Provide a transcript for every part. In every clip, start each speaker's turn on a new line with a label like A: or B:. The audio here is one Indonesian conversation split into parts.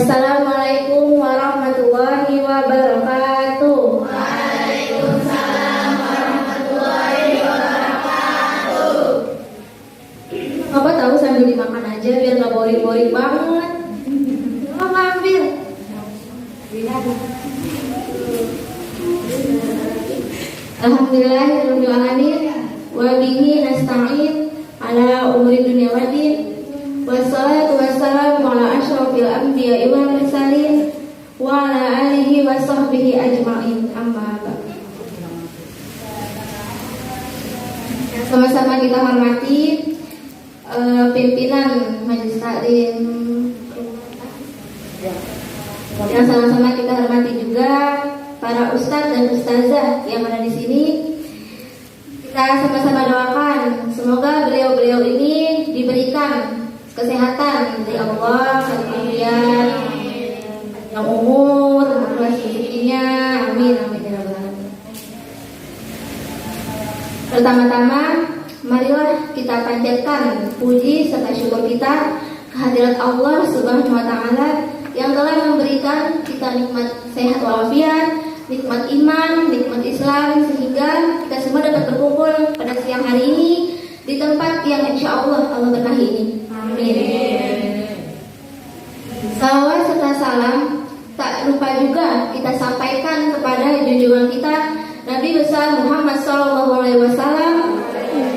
A: Assalamualaikum warahmatullahi wabarakatuh.
B: Waalaikumsalam warahmatullahi wabarakatuh.
A: Bapak tahu sambil dimakan aja biar nggak boring-boring banget. Mau ngambil? Alhamdulillahirabbil alamin wa bihi nasta'in ala umuri dunya waddin. Wassalatu wassalamu ala asyrafil anbiya'i wal mursalin wa ala alihi wa sahbihi ajma'in. Amma ba'd. Sama-sama kita hormati pimpinan Majelis Taklim, yang sama-sama kita hormati juga para ustadz dan ustazah yang ada di sini. Kita sama-sama doakan semoga beliau-beliau ini diberikan kesehatan dari Allah, kemudian yang umur, luas rezekinya, amin amin ya rabbal alamin. Pertama-tama, marilah kita panjatkan puji serta syukur kita kehadirat Allah Subhanahu wa taala yang telah memberikan kita nikmat sehat walafiat, nikmat iman, nikmat Islam, sehingga kita semua dapat berkumpul pada siang hari ini di tempat yang insya Allah berkahi ini. Amin. Salawat serta salam tak lupa juga kita sampaikan kepada junjungan kita Nabi besar Muhammad SAW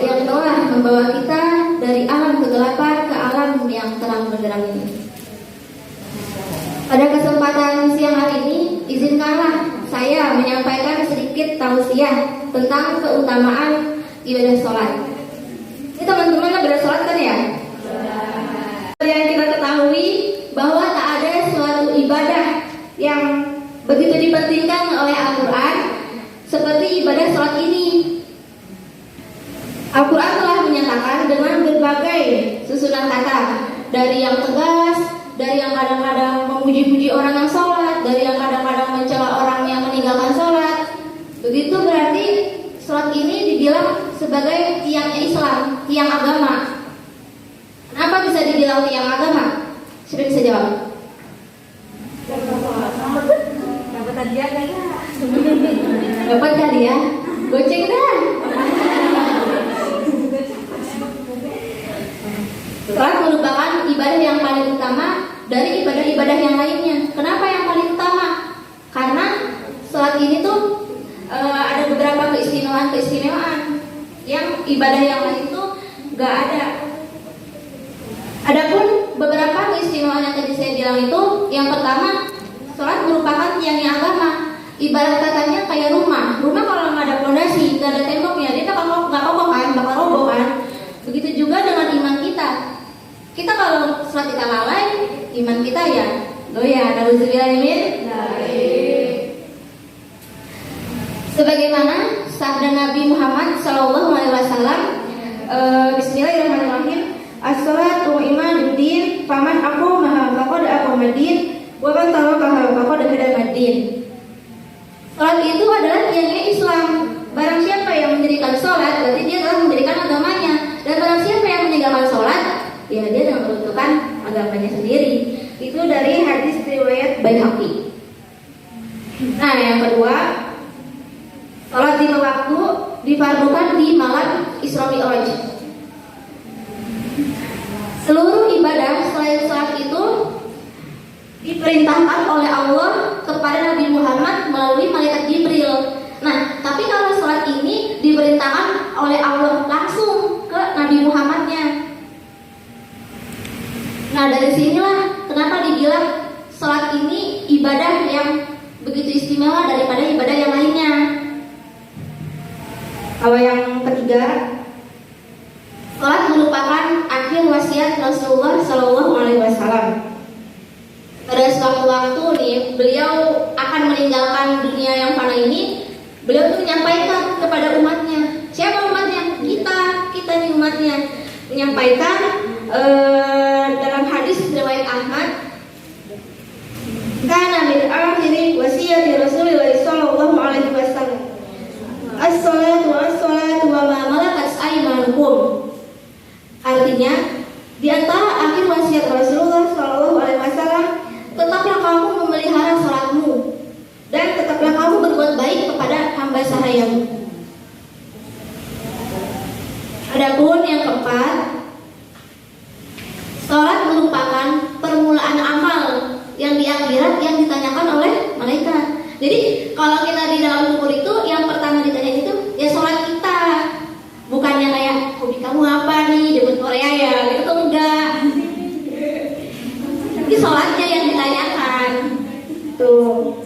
A: yang telah membawa kita dari alam kegelapan ke alam yang terang benderang ini. Pada kesempatan siang hari ini, izinkanlah saya menyampaikan sedikit tausiah tentang keutamaan ibadah sholat. Ini teman-teman ibadah sholat kan ya? Yang kita ketahui bahwa tak ada suatu ibadah yang begitu dipentingkan oleh Al-Quran seperti ibadah sholat ini. Al-Quran telah menyatakan dengan berbagai susunan kata, dari yang tegas, dari yang kadang-kadang memuji-puji orang yang sholat, dari yang kadang-kadang mencela orang yang meninggalkan sholat. Begitu berarti sholat ini dibilang sebagai tiangnya Islam, tiang agama. Kenapa bisa dibilang tiang agama? Siapa bisa jawab?
B: Dapat hadiah kan ya?
A: Dapat kali ya? Goceng dah. Sholat merupakan ibadah yang paling utama dari ibadah-ibadah yang lainnya. Kenapa yang paling utama? Karena sholat ini tuh ada beberapa keistimewaan yang ibadah yang lain tuh gak ada. Adapun beberapa keistimewaan yang tadi saya bilang itu, yang pertama, sholat merupakan tiangnya agama. Ibarat katanya kayak rumah. Rumah kalau nggak ada fondasi, nggak ada temboknya, dia bakal nggak kokoh kan, bakal roboh kan. Begitu juga dengan iman kita. Kita kalau sholat kita lalai, iman kita ya goyah. Nauzubillah min dzalik. Sebagaimana sabda Nabi Muhammad SAW, Bismillahirrahmanirrahim. As-salatu imaduddin, faman aqamaha faqad aqamaddin, wa man tarakaha faqad hadamaddin. Salat itu adalah tiangnya Islam. Barang siapa yang mendirikan salat, berarti dia telah mendirikan agamanya. Dan barang siapa yang meninggalkan salat, ya dia telah meruntuhkan agamanya sendiri. Itu dari hadis riwayat Baihaqi. Nah, yang kedua, salat 5 waktu difardukan di malam Isra Mi'raj. Seluruh ibadah selain salat itu diperintahkan oleh Allah kepada Nabi Muhammad melalui malaikat Jibril. Nah, tapi kalau salat ini diperintahkan oleh Allah langsung ke Nabi Muhammadnya. Nah, dari sinilah kenapa dibilang salat ini ibadah yang begitu istimewa daripada ibadah yang lainnya. Kalau yang ketiga, salat merupakan akhir wasiat Rasulullah SAW. Pada suatu waktu nih, beliau akan meninggalkan dunia yang fana ini. Beliau tuh menyampaikan kepada umatnya. Siapa umatnya? Kita nih umatnya. Menyampaikan dalam hadis riwayat Ahmad, kana min akhiri wasiyati Rasulullah sallallahu alaihi wasallam as-salatu wa ma malakat aymanukum. Artinya, di antara akhir wasiat Rasulullah sallallahu alaihi wasallam tetap yang di akhirat yang ditanyakan oleh malaikat. Jadi kalau kita di dalam kubur itu yang pertama ditanya itu ya sholat kita, bukannya kayak hobi kamu apa nih debut Korea ya, itu tuh enggak. Tapi sholatnya yang ditanyakan tuh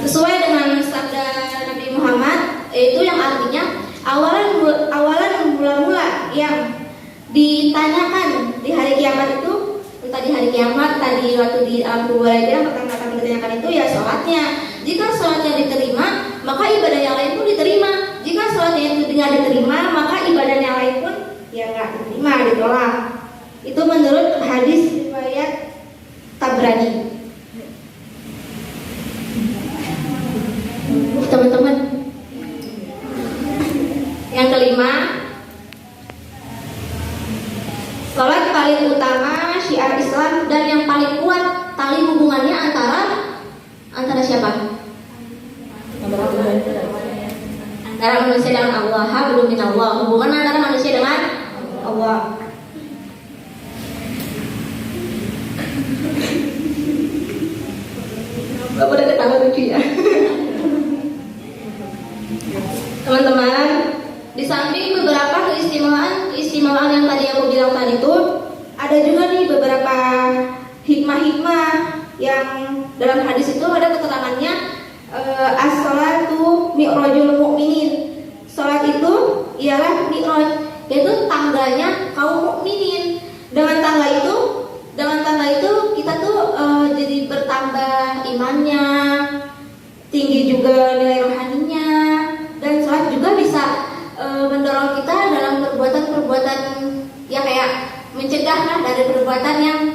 A: sesuai dengan sabda Nabi Muhammad, yaitu yang artinya awalan mula-mula yang ditanyakan di hari kiamat itu, entah di hari kiamat tadi waktu di alam kubur aja yang pertama-tama ditanyakan itu ya sholatnya. Jika sholatnya diterima, maka ibadah yang lain pun diterima. Jika sholatnya itu tidak diterima, maka ibadah yang lain pun ya nggak diterima, ditolak. Itu menurut hadis riwayat Tabrani. Teman-teman, yang kelima, sholat paling utama syiar Islam dan yang paling kuat tali hubungannya antara siapa? Antara manusia dengan Allah. Hablum minallah, hubungan antara manusia dengan Allah. Bapak udah ketawa lucu ya. Teman-teman, di samping beberapa keistimewaan yang tadi aku bilang tadi itu, ada juga nih beberapa hikmah-hikmah yang dalam hadis itu ada keterangannya, as-sholatu mi'rajul mu'minin. Salat itu ialah mi'raj, yaitu tangganya kaum mukminin. Dengan tangga itu kita tuh jadi bertambah imannya, tinggi juga nilai rohaninya. Dan sholat juga bisa mendorong kita dalam perbuatan-perbuatan yang kayak mencegah lah dari perbuatan yang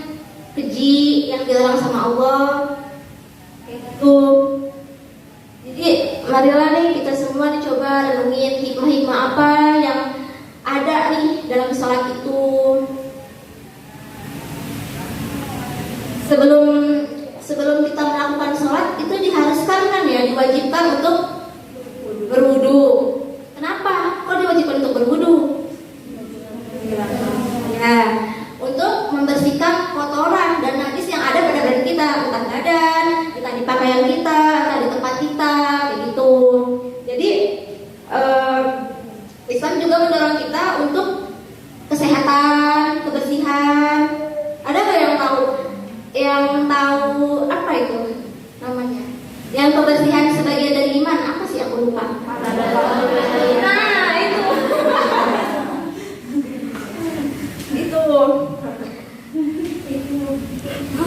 A: keji yang dilarang sama Allah. Itu. Jadi marilah nih kita semua dicoba renungin hikmah-hikmah apa yang ada nih dalam sholat itu. Sebelum kita melakukan sholat itu diharuskan kan ya, diwajibkan untuk berwudu. Kenapa? Kok diwajibkan untuk berwudu? Ya, untuk membersihkan kotoran dan najis yang ada pada badan kita, entah badan, entah di pakaian kita, entah di tempat kita, begitu. Jadi Islam juga mendorong kita untuk kesehatan, kebersihan. Ada nggak yang tahu apa itu namanya? Yang kebersihan sebagian dari iman, apa sih aku lupa. Nah, itu.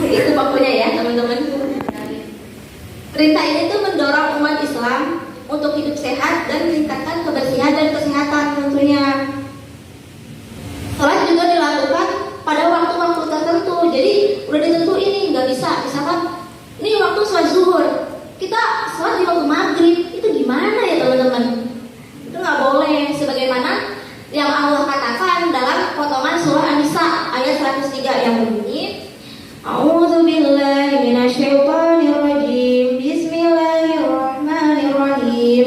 A: Itu pokoknya ya, teman-teman. Perintah ini tuh mendorong umat Islam untuk hidup sehat dan meningkatkan kebersihan dan kesehatan tentunya. Salat juga dilakukan pada waktu-waktu tertentu. Jadi udah ditentuin nih, nggak bisa. Misalkan ini waktu sholat zuhur, kita sholat di waktu maghrib, itu gimana ya teman-teman? Itu nggak boleh. Sebagaimana yang Allah katakan dalam potongan surah An-Nisa ayat 103 yang berbunyi, A'udzubillahi minasyaitonirrajim. Bismillahirrahmanirrahim.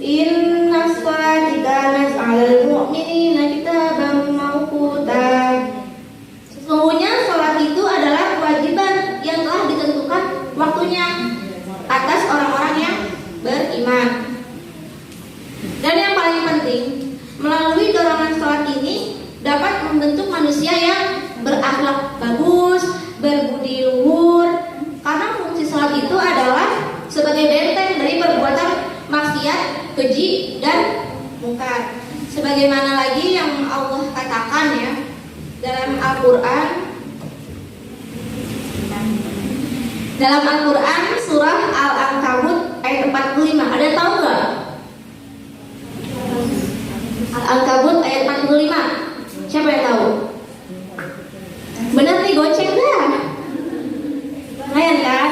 A: Innas sholati kanat 'alal mu'minina kitaban mawquta. Sesungguhnya sholat itu adalah kewajiban yang telah ditentukan waktunya atas orang-orang yang beriman. Dan yang paling penting, melalui dorongan sholat ini dapat membentuk manusia yang berakhlak bagus, berbudi luhur. Karena fungsi sholat itu adalah sebagai benteng dari perbuatan maksiat, keji, dan mungkar. Sebagaimana lagi yang Allah katakan ya dalam Al-Quran. Dalam Al-Quran surah Al-Ankabut ayat 45. Ada yang tahu nggak? Al-Ankabut ayat 45. Siapa yang tahu? Benar nih, goceng dah. Lumayan kan?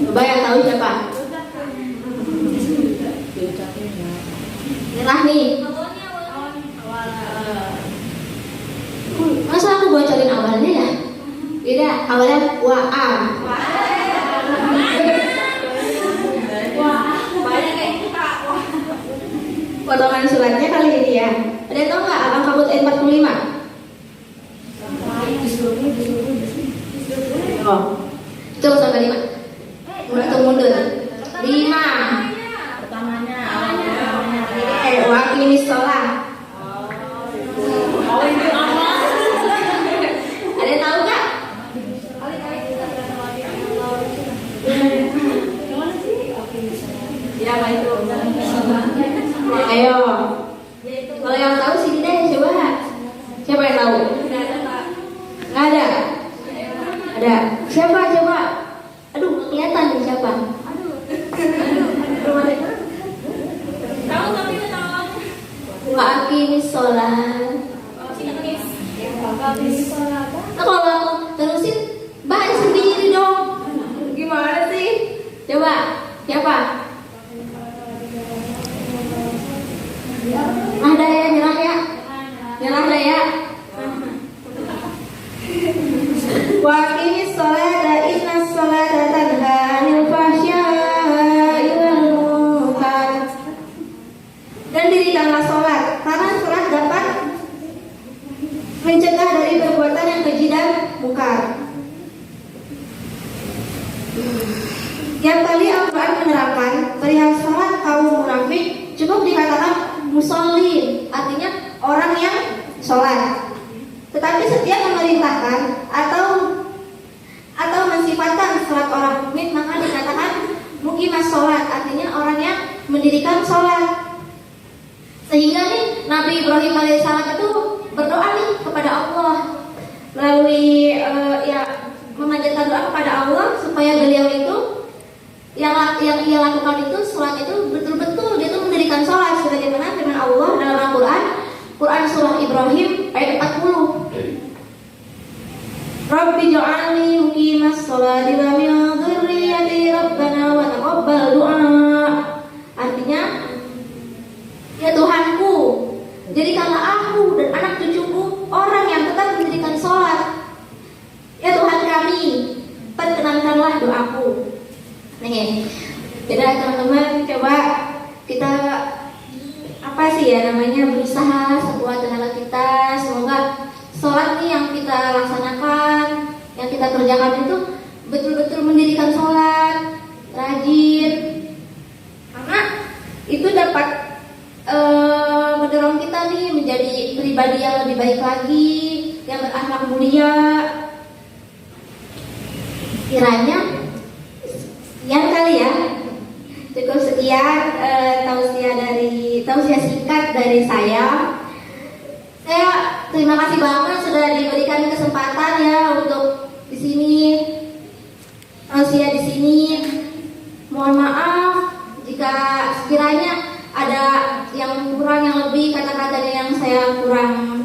A: Coba yang tahu siapa? Nyerah nih. Masa aku bocorin awalnya ya? Beda, awalnya wa'a. Potongan suratnya kali ini ya. Ada yang tahu nggak Al-Ankabut ayat 45?
B: Oh itu apa?
A: Ada yang tahu nggak?
B: Kali-kali kita berdoa gimana sih? Oke. Ya apa itu?
A: Ayo. Kalau yang tahu sini deh coba. Siapa yang tahu?
B: Tidak ada Pak.
A: Nggak ada. Ada. Siapa coba? Aduh, nggak kelihatan nih siapa.
B: Tahu tapi nggak tahu.
A: Wa aqimis sholat. Nah, kalau aku terusin baca sendiri dong. Gimana sih? Coba. Siapa? Ada ya, nyerah ya. Nyerah dah ya. Wa aqimis sholata innas sholata tanha 'anil fahsya'i wal munkar. Dan dirikanlah sholat, karena sholat dapat mencegah dari perbuatan yang keji dan mungkar. Tiap kali Al-Quran menerangkan perihal sholat kaum munafik, cukup dikatakan musholin, artinya orang yang sholat. Tetapi setiap memerintahkan atau mensifatkan sholat orang mukmin, maka dikatakan muqimas sholat, artinya orang yang mendirikan sholat. Sehingga nih Nabi Ibrahim alaihissalam itu berdoa nih kepada Allah melalui memanjatkan doa kepada Allah supaya beliau itu yang ia lakukan itu sholat itu betul-betul dia itu mendirikan sholat sebagaimana firman Allah dalam Al-Quran surah Ibrahim ayat 40. Rabbi ja'alni muqimas sholati wa min dzurriyyati rabbana wa taqabbal du'a. Artinya, ya Tuhanku, jadikanlah aku dan anak cucuku orang yang tetap mendirikan sholat. Ya Tuhan kami, perkenankanlah doaku. Nih, jadi teman-teman coba kita berusaha sekuat tenaga kita. Semoga sholat nih yang kita laksanakan, yang kita kerjakan itu betul-betul mendirikan sholat, rajin, karena itu dapat mendorong kita nih menjadi pribadi yang lebih baik lagi, yang berakhlak mulia. Kiranya sekian kali ya, cukup sekian tausiah singkat dari saya. Saya terima kasih banget sudah diberikan kesempatan ya untuk di sini tausiah di sini. Mohon maaf jika sekiranya ada yang kurang, yang lebih kata-katanya yang saya kurang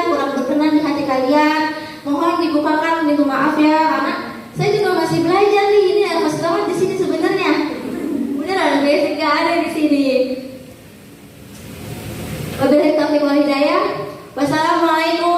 A: kurang berkenan di hati kalian. Mohon dibukakan pintu maaf ya, karena saya juga masih belajar nih. Ini nervous banget di sini sebenarnya. Beneran basic gak ada di sini. Wabillahi taufiq wal hidayah. Wassalamualaikum